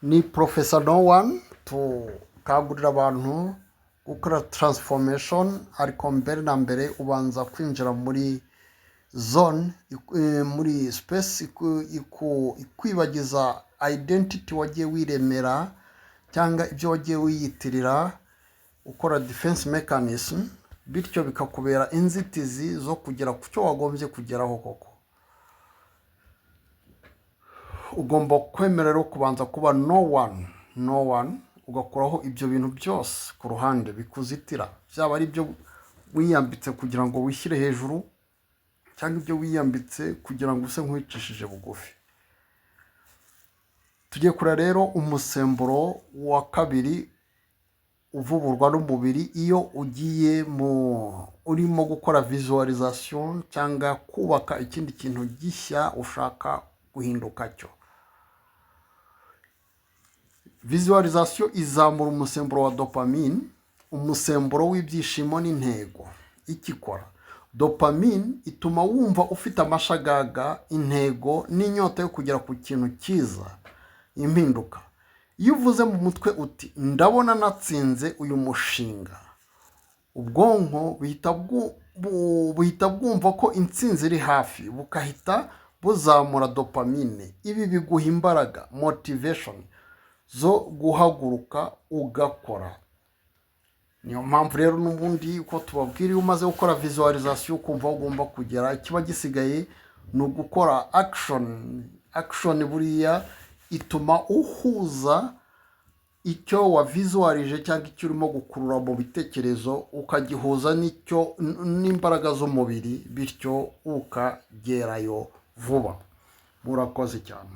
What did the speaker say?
ni Professor No One tukangurira abantu gukora transformation, ariko mbere na mbere ubanza kwinjira muri zone, muri space ikwibagiza identity wagiye wiremera cyangwa ibyo wagiye wiyitirira, ukora defense mechanism, bityo bikakubera inzitizi zo kugera ku cyo wagombye kugeraho koko. Ugomba kwemerera kubanza kuba no one, ugakuraho ibyo bintu byose ku ruhande bikuzitira, byaba ari byo wiyambitse kugira ngo wishyire hejuru cyangwa ibyo wiyambitse kugira ngo use nk'uwicishije bugufi. Tugiye kura rero umusemburo wa kabiri uvuburwa n'umubiri iyo ugiye urimo gukora visualization cyangwa kubaka ikindi kintu gishya ushaka guhinduka cyo. Visualization izamura umusemburo wa dopamine, umusemburo w'ibyishimo n'intego. Ikikora dopamine ituma wumva ufite amashagaga, intego n'inyota yo kugera ku kintu cyiza, impinduka. Iyo uvuze mu mutwe uti ndabona natsinze uyu mushinga, ubwonko buhita bwumva ko intsinzi iri hafi, bukahita buzamura dopamine. Ibi biguha imbaraga, motivation zo guhaguruka ugakora. Niyo mpamvu rero n'ubundi uko tubabwira, iyo umaze gukora visualization ukumva ugomba kugera, ikiba gisigaye ni ugukora action. Buriya ituma uhuza icyo wa visualije cyangwa icyo urimo gukurura mu bitekerezo ukagihuza n'imbaraga z'umubiri, bityo ukagerayo vuba. Murakoze cyane.